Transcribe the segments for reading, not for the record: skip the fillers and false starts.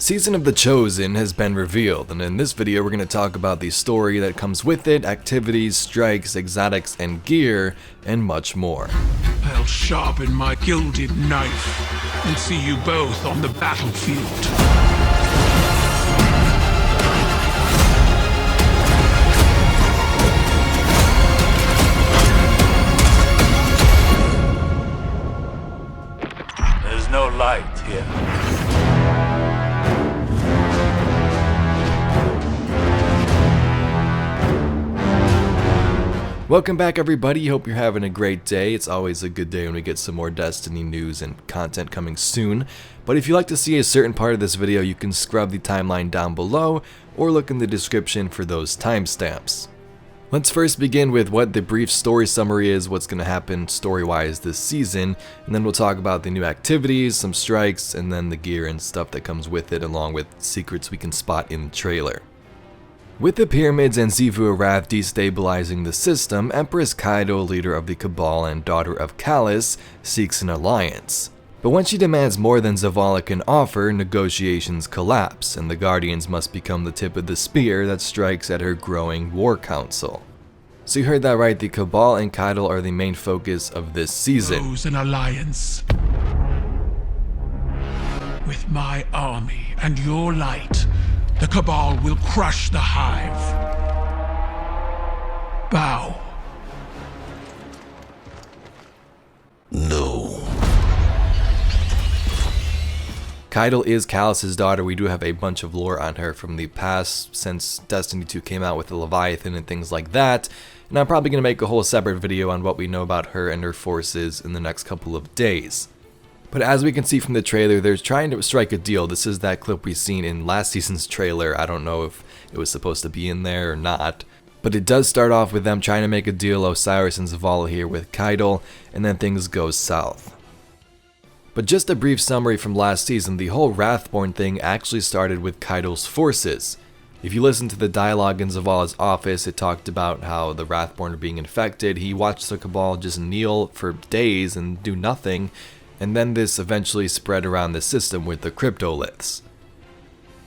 Season of the Chosen has been revealed, and in this video we're going to talk about the story that comes with it, activities, strikes, exotics, and gear, and much more. I'll sharpen my gilded knife and see you both on the battlefield. There's no light here. Welcome back everybody, hope you're having a great day. It's always a good day when we get some more Destiny news and content coming soon. But if you'd like to see a certain part of this video, you can scrub the timeline down below or look in the description for those timestamps. Let's first begin with what the brief story summary is, what's going to happen story-wise this season, and then we'll talk about the new activities, some strikes, and then the gear and stuff that comes with it, along with secrets we can spot in the trailer. With the pyramids and Xivu Arath destabilizing the system, Empress Caiatl, leader of the Cabal and daughter of Calus, seeks an alliance. But when she demands more than Zavala can offer, negotiations collapse, and the Guardians must become the tip of the spear that strikes at her growing war council. So you heard that right, the Cabal and Caiatl are the main focus of this season. Propose an alliance. With my army and your light, the Cabal will crush the Hive. Bow. No. Caiatl is Calus's daughter. We do have a bunch of lore on her from the past since Destiny 2 came out with the Leviathan and things like that. And I'm probably going to make a whole separate video on what we know about her and her forces in the next couple of days. But as we can see from the trailer, they're trying to strike a deal. This is that clip we seen in last season's trailer. I don't know if it was supposed to be in there or not. But it does start off with them trying to make a deal, Osiris and Zavala here with Caiatl, and then things go south. But just a brief summary from last season, the whole Wrathborn thing actually started with Caiatl's forces. If you listen to the dialogue in Zavala's office, it talked about how the Wrathborn are being infected. He watched the Cabal just kneel for days and do nothing. And then this eventually spread around the system with the cryptoliths.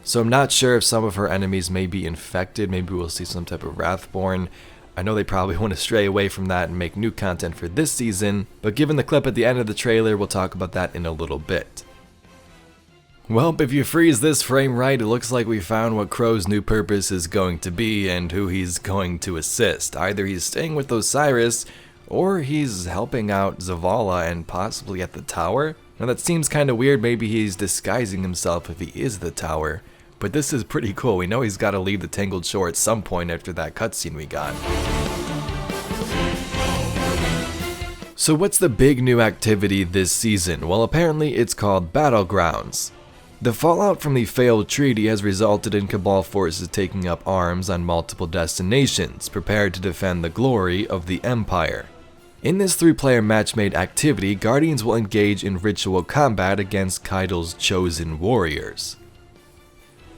So I'm not sure if some of her enemies may be infected, maybe we'll see some type of Wrathborn. I know they probably want to stray away from that and make new content for this season, but given the clip at the end of the trailer, we'll talk about that in a little bit. Well, if you freeze this frame right, it looks like we found what Crow's new purpose is going to be and who he's going to assist. Either he's staying with Osiris, or he's helping out Zavala and possibly at the tower. Now that seems kind of weird, maybe he's disguising himself if he is the tower. But this is pretty cool, we know he's got to leave the Tangled Shore at some point after that cutscene we got. So what's the big new activity this season? Well, apparently it's called Battlegrounds. The fallout from the failed treaty has resulted in Cabal forces taking up arms on multiple destinations, prepared to defend the glory of the Empire. In this 3-player match-made activity, Guardians will engage in ritual combat against Caiatl's chosen warriors.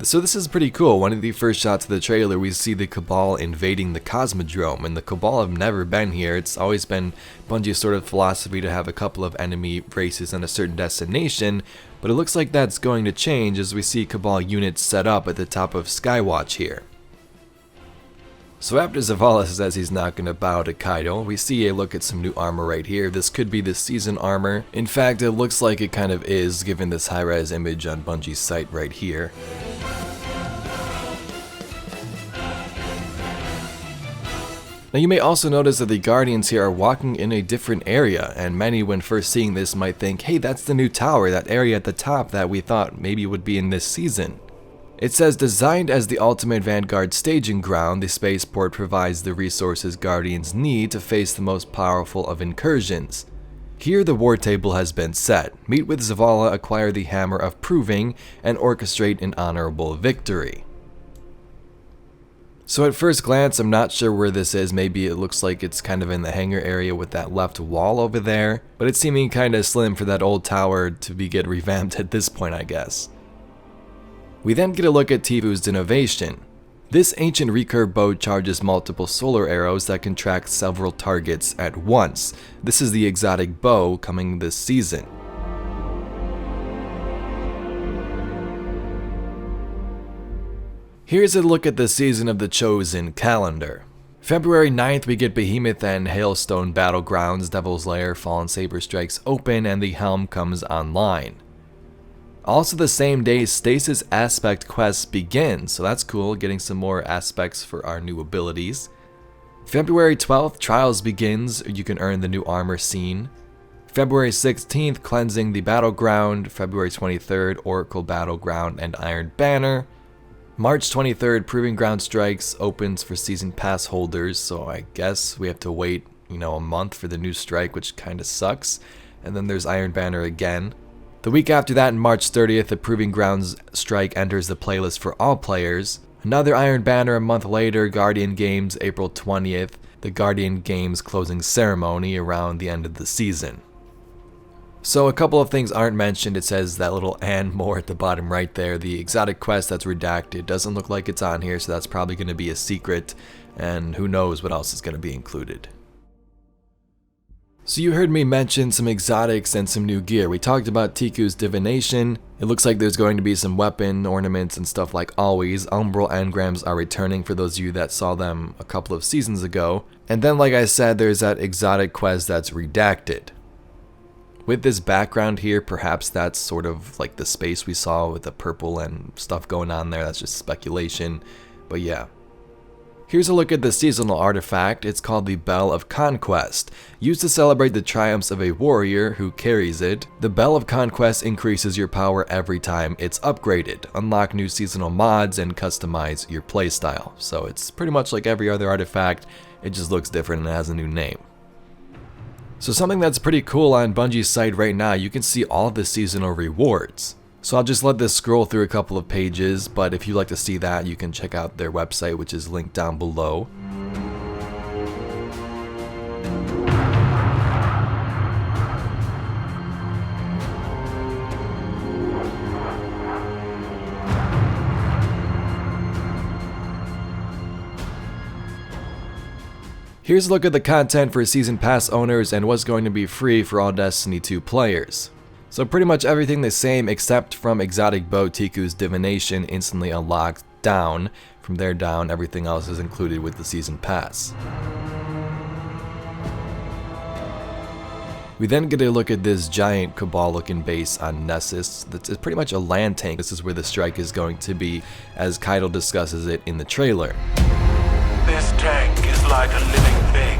So this is pretty cool. One of the first shots of the trailer, we see the Cabal invading the Cosmodrome, and the Cabal have never been here. It's always been Bungie's sort of philosophy to have a couple of enemy races on a certain destination, but it looks like that's going to change as we see Cabal units set up at the top of Skywatch here. So after Zavala says he's not going to bow to Caiatl, we see a look at some new armor right here. This could be the season armor. In fact, it looks like it kind of is, given this high-res image on Bungie's site right here. Now you may also notice that the Guardians here are walking in a different area, and many when first seeing this might think, hey, that's the new tower, that area at the top that we thought maybe would be in this season. It says, designed as the ultimate Vanguard staging ground, the spaceport provides the resources Guardians need to face the most powerful of incursions. Here the war table has been set. Meet with Zavala, acquire the Hammer of Proving, and orchestrate an honorable victory. So at first glance, I'm not sure where this is. Maybe it looks like it's kind of in the hangar area with that left wall over there, but it's seeming kind of slim for that old tower to get revamped at this point, I guess. We then get a look at Ticcu's Divination. This ancient recurve bow charges multiple solar arrows that can track several targets at once. This is the exotic bow coming this season. Here's a look at the Season of the Chosen calendar. February 9th, we get Behemoth and Hailstone Battlegrounds, Devil's Lair, Fallen Saber Strikes open, and the Helm comes online. Also the same day, Stasis Aspect Quest begins, so that's cool, getting some more aspects for our new abilities. February 12th, Trials begins, you can earn the new armor scene. February 16th, Cleansing the Battleground. February 23rd, Oracle Battleground and Iron Banner. March 23rd, Proving Ground Strikes opens for Season Pass holders, so I guess we have to wait, a month for the new strike, which kinda sucks. And then there's Iron Banner again. The week after that, on March 30th, the Proving Grounds strike enters the playlist for all players. Another Iron Banner a month later, Guardian Games, April 20th, the Guardian Games closing ceremony around the end of the season. So a couple of things aren't mentioned. It says that little and more at the bottom right there. The exotic quest that's redacted doesn't look like it's on here, so that's probably going to be a secret, and who knows what else is going to be included. So you heard me mention some exotics and some new gear. We talked about Ticcu's Divination. It looks like there's going to be some weapon, ornaments, and stuff like always. Umbral engrams are returning for those of you that saw them a couple of seasons ago. And then, like I said, there's that exotic quest that's redacted. With this background here, perhaps that's sort of like the space we saw with the purple and stuff going on there. That's just speculation, but yeah. Here's a look at the seasonal artifact. It's called the Bell of Conquest. Used to celebrate the triumphs of a warrior who carries it, the Bell of Conquest increases your power every time it's upgraded. Unlock new seasonal mods and customize your playstyle. So it's pretty much like every other artifact, it just looks different and has a new name. So something that's pretty cool on Bungie's site right now, you can see all of the seasonal rewards. So I'll just let this scroll through a couple of pages, but if you'd like to see that, you can check out their website, which is linked down below. Here's a look at the content for Season Pass owners and what's going to be free for all Destiny 2 players. So pretty much everything the same except from Exotic Bow Ticcu's Divination instantly unlocked down. From there down, everything else is included with the Season Pass. We then get a look at this giant Cabal looking base on Nessus. That's pretty much a land tank. This is where the strike is going to be, as Caiatl discusses it in the trailer. This tank is like a living thing.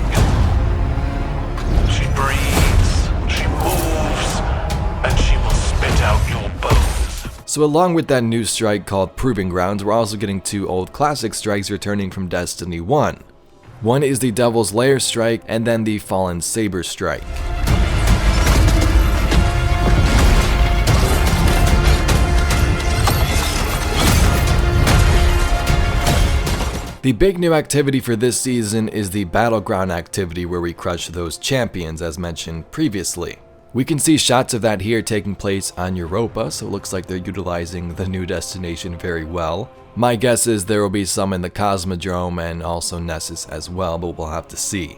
She breathes, she moves, and she will spit out your bones. So along with that new strike called Proving Grounds, we're also getting two old classic strikes returning from Destiny 1. One is the Devil's Lair strike, and then the Fallen Saber strike. The big new activity for this season is the Battleground Activity, where we crush those champions as mentioned previously. We can see shots of that here taking place on Europa, so it looks like they're utilizing the new destination very well. My guess is there will be some in the Cosmodrome and also Nessus as well, but we'll have to see.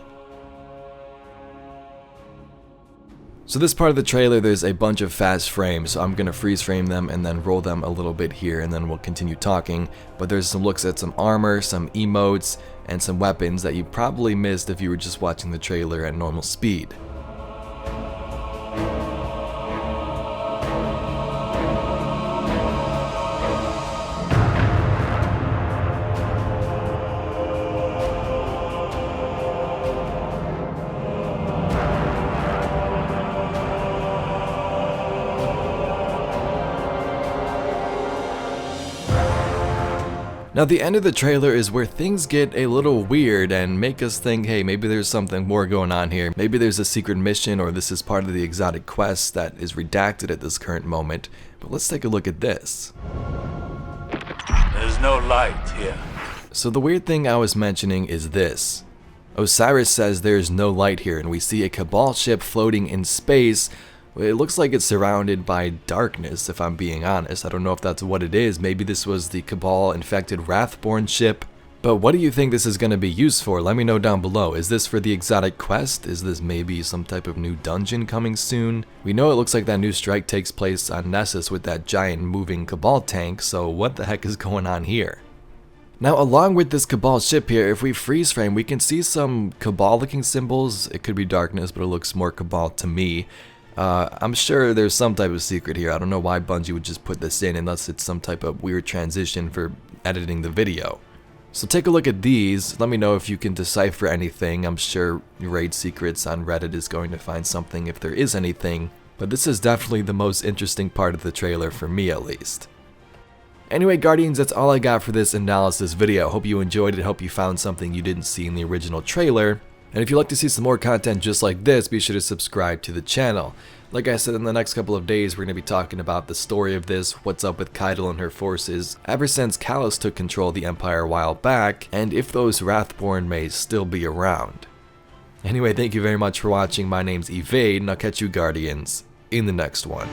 So this part of the trailer, there's a bunch of fast frames, so I'm going to freeze frame them and then roll them a little bit here, and then we'll continue talking. But there's some looks at some armor, some emotes, and some weapons that you probably missed if you were just watching the trailer at normal speed. Now the end of the trailer is where things get a little weird and make us think, hey, maybe there's something more going on here. Maybe there's a secret mission, or this is part of the exotic quest that is redacted at this current moment. But let's take a look at this. There's no light here. So the weird thing I was mentioning is this. Osiris says there's no light here, and we see a Cabal ship floating in space. It looks like it's surrounded by darkness, if I'm being honest. I don't know if that's what it is. Maybe this was the Cabal-infected Wrathborn ship. But what do you think this is going to be used for? Let me know down below. Is this for the exotic quest? Is this maybe some type of new dungeon coming soon? We know it looks like that new strike takes place on Nessus with that giant moving Cabal tank, so what the heck is going on here? Now, along with this Cabal ship here, if we freeze frame, we can see some Cabal looking symbols. It could be darkness, but it looks more Cabal to me. I'm sure there's some type of secret here. I don't know why Bungie would just put this in unless it's some type of weird transition for editing the video. So take a look at these. Let me know if you can decipher anything. I'm sure Raid Secrets on Reddit is going to find something if there is anything. But this is definitely the most interesting part of the trailer for me, at least. Anyway, Guardians, that's all I got for this analysis video. Hope you enjoyed it. Hope you found something you didn't see in the original trailer. And if you'd like to see some more content just like this, be sure to subscribe to the channel. Like I said, in the next couple of days, we're going to be talking about the story of this, what's up with Caiatl and her forces, ever since Calus took control of the Empire a while back, and if those Wrathborn may still be around. Anyway, thank you very much for watching. My name's INVADE, and I'll catch you Guardians in the next one.